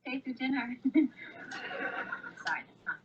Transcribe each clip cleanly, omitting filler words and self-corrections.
Stay through dinner. Sorry, that's not.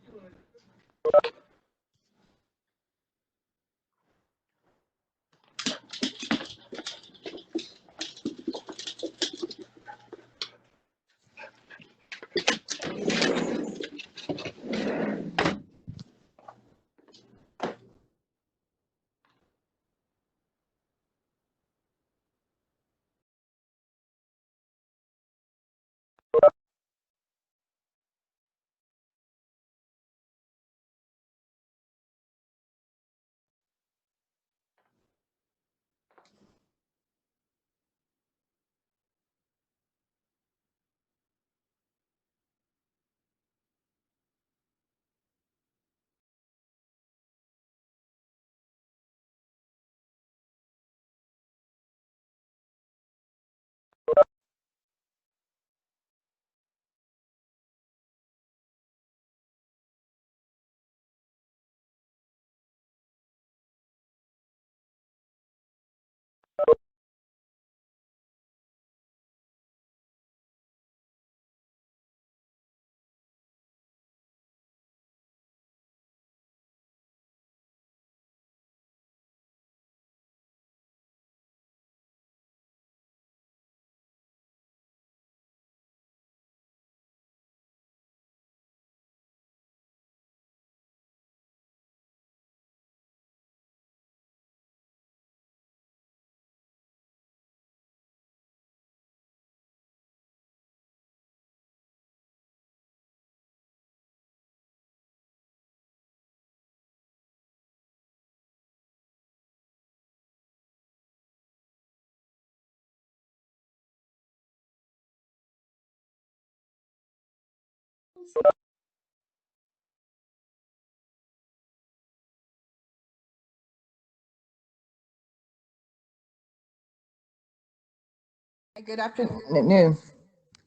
Good afternoon.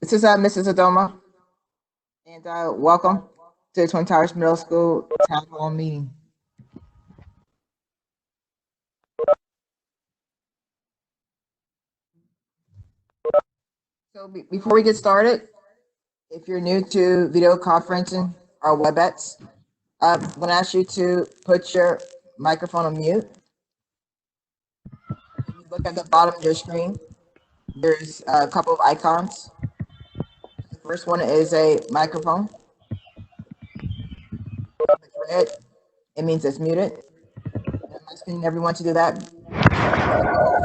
This is Mrs. Adoma, and welcome to the Twin Towers Middle School Town Hall meeting. So before we get started, if you're new to video conferencing or WebEx, I'm going to ask you to put your microphone on mute. If you look at the bottom of your screen, there's a couple of icons. The first one is a microphone. If it's red, it means it's muted. I'm asking everyone to do that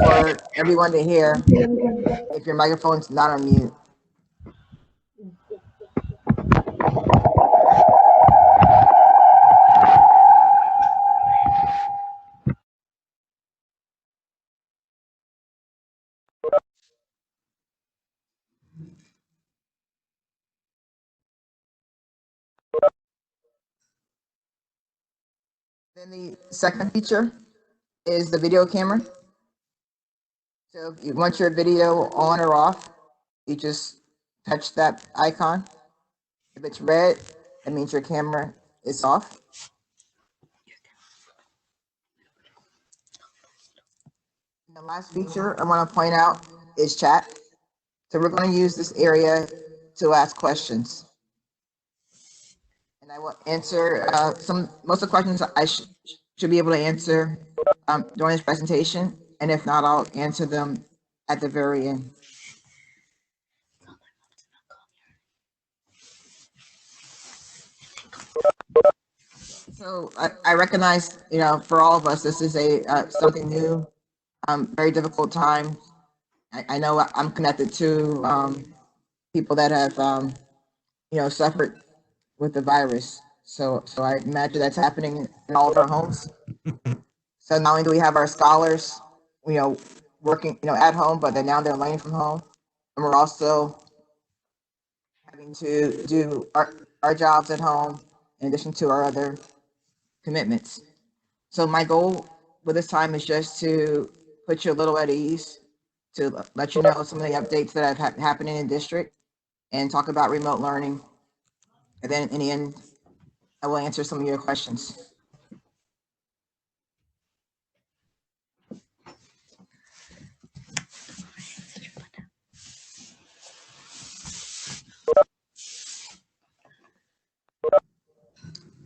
for everyone to hear if your microphone's not on mute. Then the second feature is the video camera. So if you want your video on or off, you just touch that icon. If it's red, that means your camera is off. And the last feature I want to point out is chat. So we're going to use this area to ask questions. And I will answer most of the questions I should be able to answer during this presentation. And if not, I'll answer them at the very end. So I recognize, for all of us, this is something new, very difficult time. I know I'm connected to people that have, suffered with the virus. So I imagine that's happening in all of our homes. So not only do we have our scholars, working, at home, but now they're learning from home. And we're also having to do our jobs at home in addition to our other commitments. So my goal with this time is just to put you a little at ease, to let you know some of the updates that have happened in the district and talk about remote learning. And then in the end, I will answer some of your questions.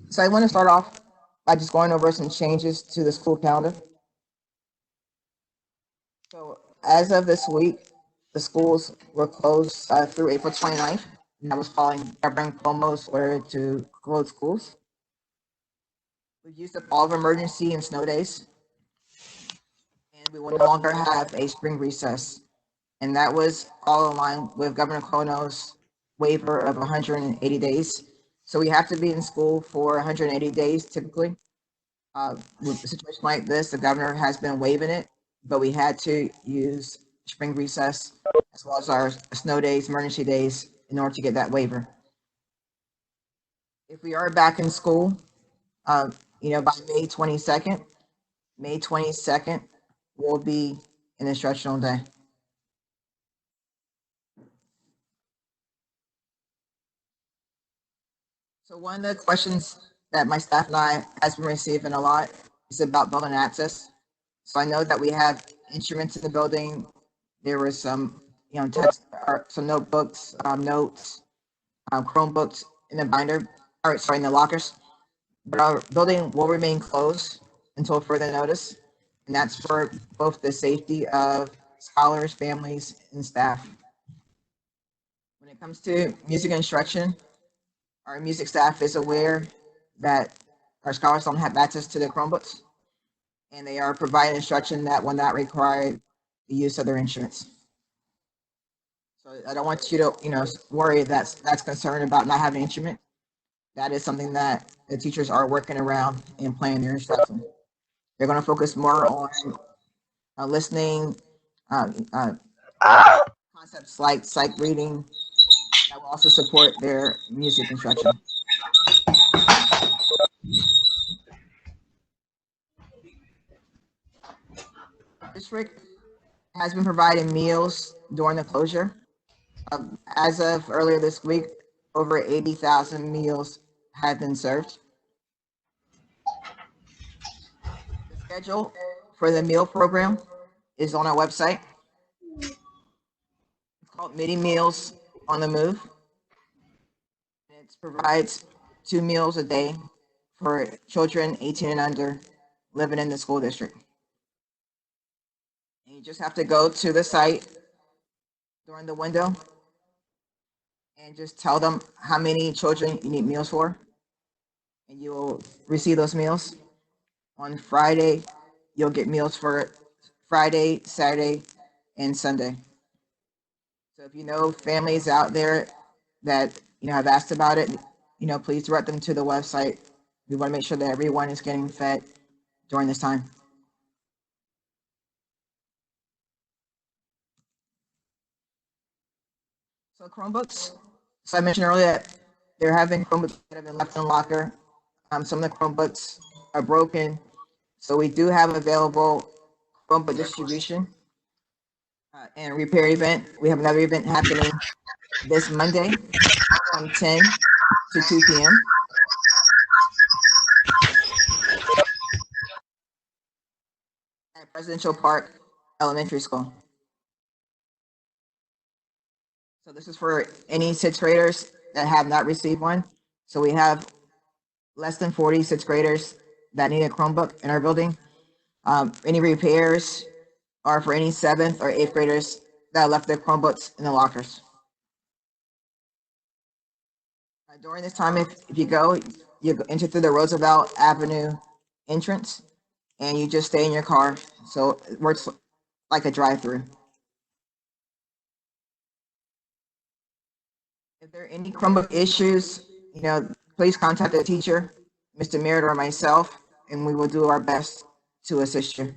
So I want to start off by just going over some changes to the school calendar. So as of this week, the schools were closed through April 29th. And that was following Governor Cuomo's order to close schools. We've used up all of emergency and snow days, and we will no longer have a spring recess. And that was all in line with Governor Cuomo's waiver of 180 days. So we have to be in school for 180 days typically. With a situation like this, the governor has been waiving it, but we had to use spring recess as well as our snow days, emergency days in order to get that waiver. If we are back in school, by May 22nd, will be an instructional day. So one of the questions that my staff and I has been receiving a lot is about building access. So I know that we have instruments in the building. There were some, text, or some notebooks, notes, Chromebooks in the binder, in the lockers. But our building will remain closed until further notice. And that's for both the safety of scholars, families, and staff. When it comes to music instruction, our music staff is aware that our scholars don't have access to the Chromebooks, and they are providing instruction that will not require the use of their instruments. So I don't want you to, worry that's concerned about not having an instrument. That is something that the teachers are working around and planning their instruction. They're going to focus more on listening, concepts like sight reading that will also support their music instruction. District has been providing meals during the closure. As of earlier this week, over 80,000 meals have been served. The schedule for the meal program is on our website. It's called Midi Meals on the Move. It provides 2 meals a day for children 18 and under living in the school district. And you just have to go to the site during the window and just tell them how many children you need meals for, and you will receive those meals. On Friday, you'll get meals for Friday, Saturday, and Sunday. So if you know families out there that have asked about it, please direct them to the website. We want to make sure that everyone is getting fed during this time. So Chromebooks. So I mentioned earlier that there have been Chromebooks that have been left in the locker. Some of the Chromebooks are broken. So we do have available Chromebook distribution and repair event. We have another event happening this Monday from 10 to 2 p.m. at Presidential Park Elementary School. So this is for any sixth graders that have not received one. So we have less than 40 sixth graders that need a Chromebook in our building. Any repairs are for any seventh or eighth graders that left their Chromebooks in the lockers. During this time, if you go, you enter through the Roosevelt Avenue entrance, and you just stay in your car. So it works like a drive-through. If there are any Chromebook issues, please contact the teacher, Mr. Merritt, or myself, and we will do our best to assist you.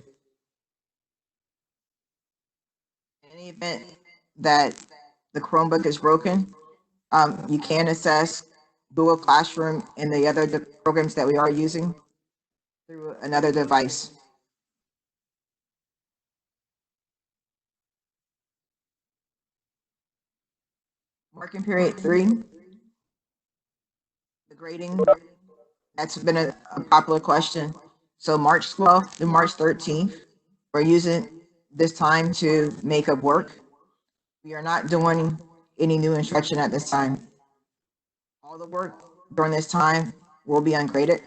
the event that the Chromebook is broken, you can access Google Classroom and the other programs that we are using through another device. Marking period 3, the grading, that's been a popular question. So March 12th through March 13th, we're using this time to make up work. We are not doing any new instruction at this time. All the work during this time will be ungraded.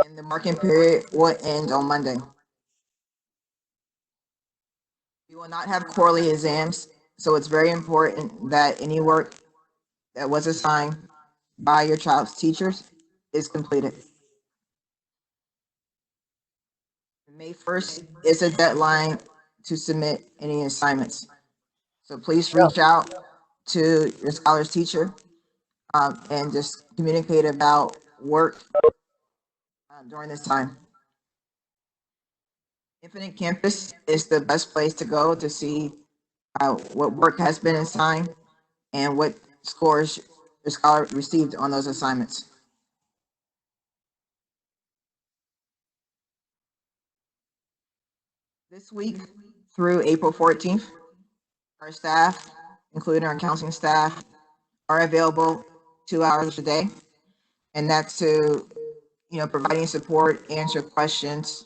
And the marking period will end on Monday. We will not have quarterly exams, so it's very important that any work that was assigned by your child's teachers is completed. May 1st is a deadline to submit any assignments. So please reach out to your scholar's teacher and just communicate about work during this time. Infinite Campus is the best place to go to see what work has been assigned and what scores the scholar received on those assignments. This week through April 14th, our staff, including our counseling staff, are available 2 hours a day. And that's to, providing support, answer questions,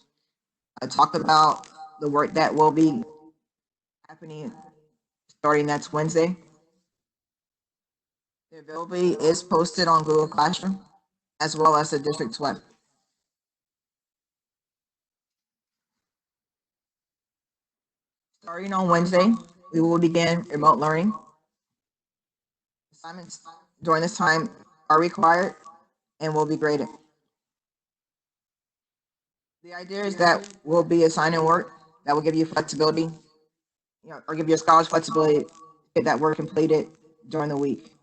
talk about the work that will be happening starting next Wednesday. The availability is posted on Google Classroom as well as the district's web. Starting on Wednesday, we will begin remote learning. Assignments during this time are required and will be graded. The idea is that we'll be assigning work that will give you flexibility, or give your scholars flexibility to get that work completed during the week.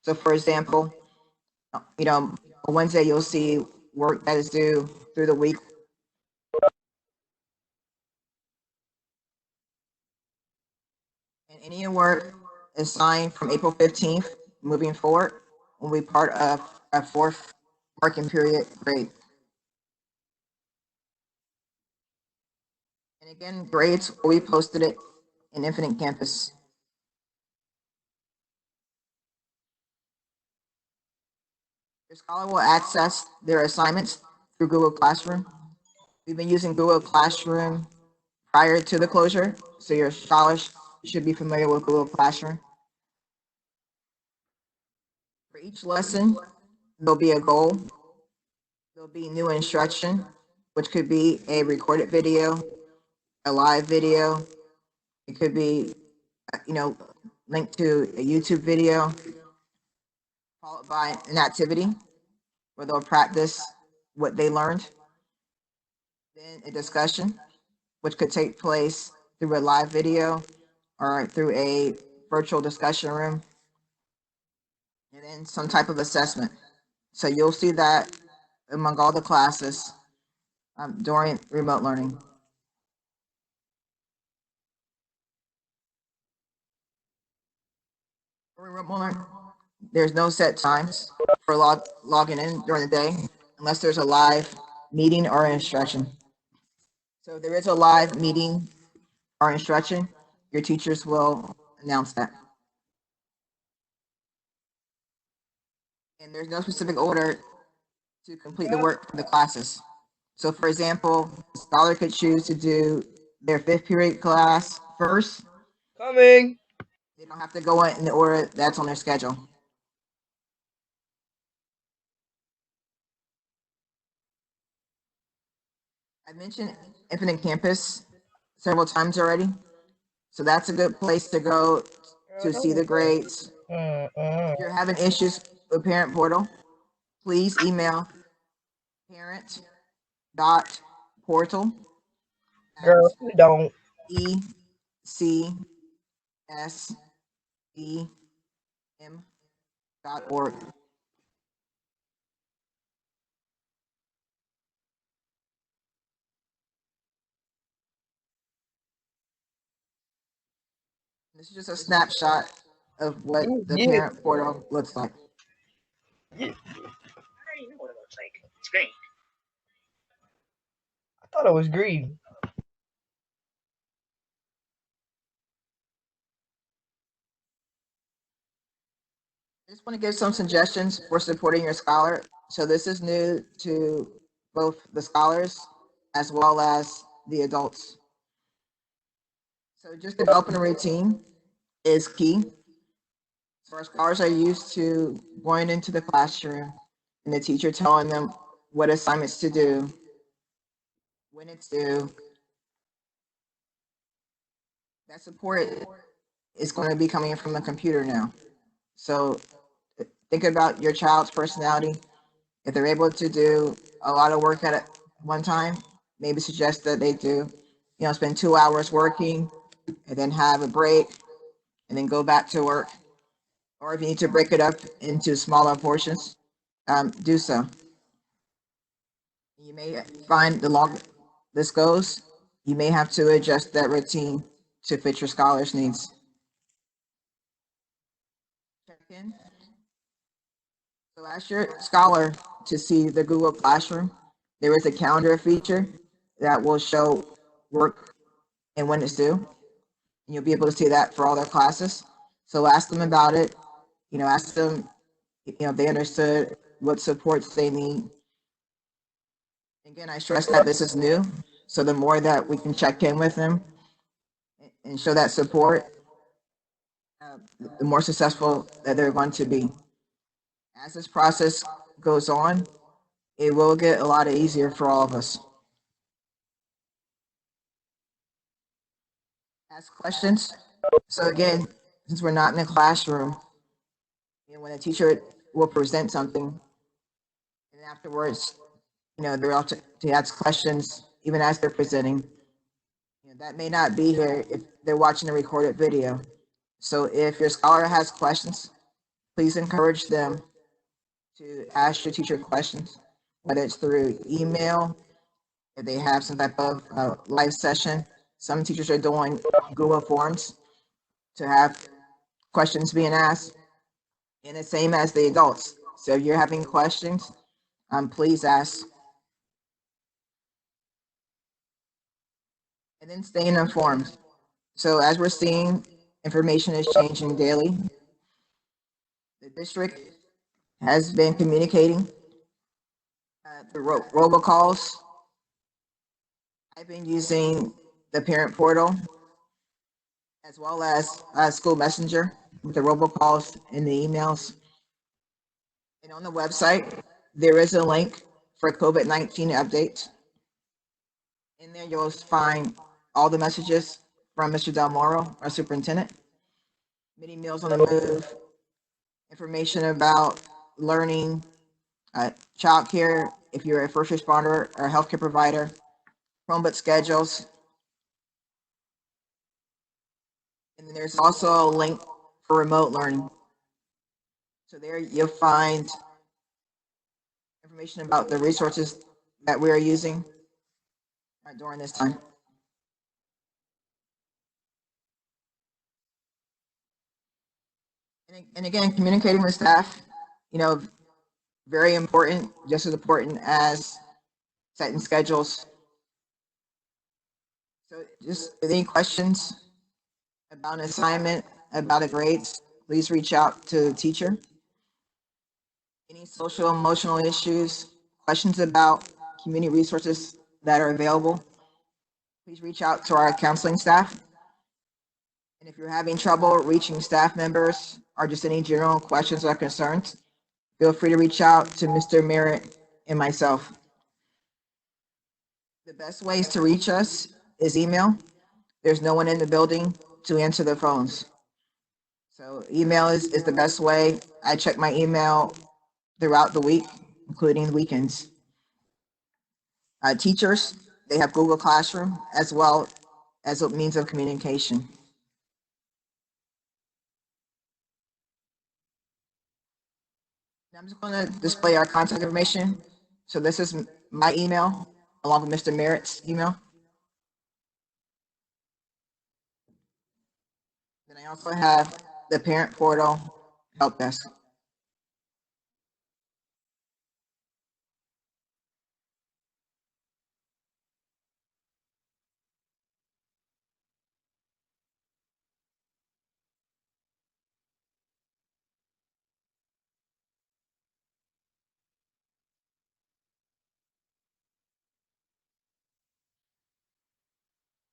So for example, on Wednesday you'll see work that is due through the week. And any work assigned from April 15th moving forward will be part of a 4th marking period grade. And again, grades will be posted in Infinite Campus. Your scholar will access their assignments through Google Classroom. We've been using Google Classroom prior to the closure, so your scholars should be familiar with Google Classroom. For each lesson, there'll be a goal. There'll be new instruction, which could be a recorded video, a live video. It could be, linked to a YouTube video, followed by an activity where they'll practice what they learned. Then a discussion, which could take place through a live video or through a virtual discussion room. And then some type of assessment. So you'll see that among all the classes during remote learning. For remote learning, there's no set times for logging in during the day unless there's a live meeting or instruction. So if there is a live meeting or instruction, your teachers will announce that. And there's no specific order to complete the work for the classes. So for example, a scholar could choose to do their 5th period class first. Coming. They don't have to go in the order that's on their schedule. I mentioned Infinite Campus several times already. So that's a good place to go to see the grades. If you're having issues with Parent Portal, please email parent.portal Girl, we don't. ECSEM.org. This is just a snapshot of what the Yeah, parent portal looks like. yeah. I already know what it looks like. It's great. I thought it was green. I just want to give some suggestions for supporting your scholar. So this is new to both the scholars as well as the adults. So just developing a routine is key. So our scholars are used to going into the classroom and the teacher telling them what assignments to do, when it's due. That support is going to be coming from the computer now. So think about your child's personality. If they're able to do a lot of work at one time, maybe suggest that they do, spend 2 hours working and then have a break and then go back to work. Or if you need to break it up into smaller portions, do so. You may find the longer this goes, you may have to adjust that routine to fit your scholar's needs. Check in. So ask your scholar to see the Google Classroom. There is a calendar feature that will show work and when it's due. And you'll be able to see that for all their classes. So ask them about it. Ask them, if they understood what supports they need. Again, I stress that this is new. So the more that we can check in with them and show that support, the more successful that they're going to be. As this process goes on, it will get a lot easier for all of us. Ask questions. So again, since we're not in a classroom, when a teacher will present something, and afterwards, they're all to ask questions even as they're presenting. That may not be here if they're watching a recorded video. So if your scholar has questions, please encourage them to ask your teacher questions, whether it's through email, if they have some type of live session. Some teachers are doing Google Forms to have questions being asked, and the same as the adults. So if you're having questions, please ask. And then staying informed. So as we're seeing, information is changing daily. The district has been communicating through robocalls. I've been using the parent portal as well as school messenger with the robocalls and the emails. And on the website, there is a link for COVID-19 updates. In there, you'll find all the messages from Mr. Del Moro, our superintendent, many meals on the move, information about learning, child care, if you're a first responder or a healthcare provider, Chromebook schedules. And then there's also a link for remote learning. So there you'll find information about the resources that we are using during this time. And again, communicating with staff, very important, just as important as setting schedules. So just any questions about an assignment, about the grades, please reach out to the teacher. Any social emotional issues, questions about community resources that are available, please reach out to our counseling staff. And if you're having trouble reaching staff members or just any general questions or concerns, feel free to reach out to Mr. Merritt and myself. The best ways to reach us is email. There's no one in the building to answer the phones. So email is the best way. I check my email throughout the week, including weekends. Teachers, they have Google Classroom as well as a means of communication. I'm just going to display our contact information. So this is my email along with Mr. Merritt's email. Then I also have the parent portal help desk.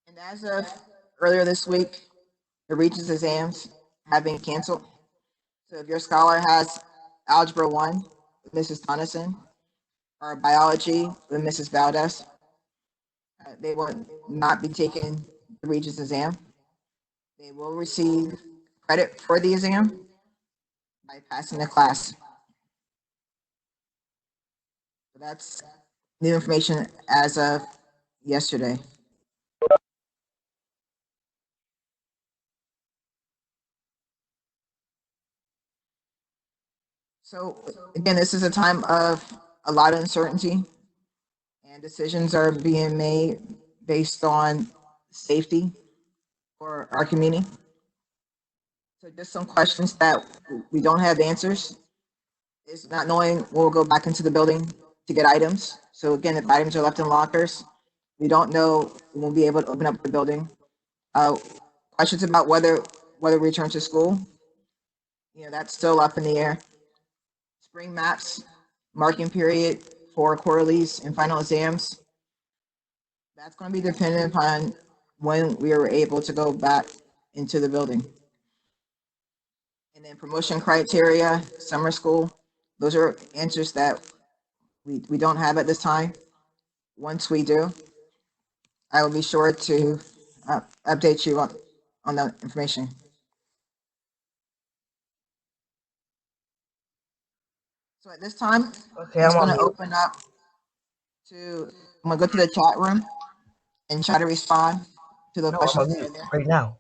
And as of earlier this week, the Regents exams have been canceled. So if your scholar has Algebra 1 with Mrs. Tonneson or Biology with Mrs. Valdez, they will not be taking the Regents exam. They will receive credit for the exam by passing the class. So that's new information as of yesterday. So again, this is a time of a lot of uncertainty, and decisions are being made based on safety for our community. So just some questions that we don't have answers is not knowing we'll go back into the building to get items. So again, if items are left in lockers, we don't know we'll be able to open up the building. Questions about whether return to school, that's still up in the air. Spring maps, marking period for quarterlies and final exams. That's going to be dependent upon when we are able to go back into the building. And then promotion criteria, summer school, those are answers that we don't have at this time. Once we do, I will be sure to update you on that information. So at this time, Okay, I'm just I'm on going to mute. open up to, I'm going to go to the chat room and try to respond to the No, I'm on questions that are mute there. right now. All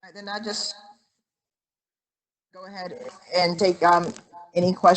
right, then I just go ahead and take any questions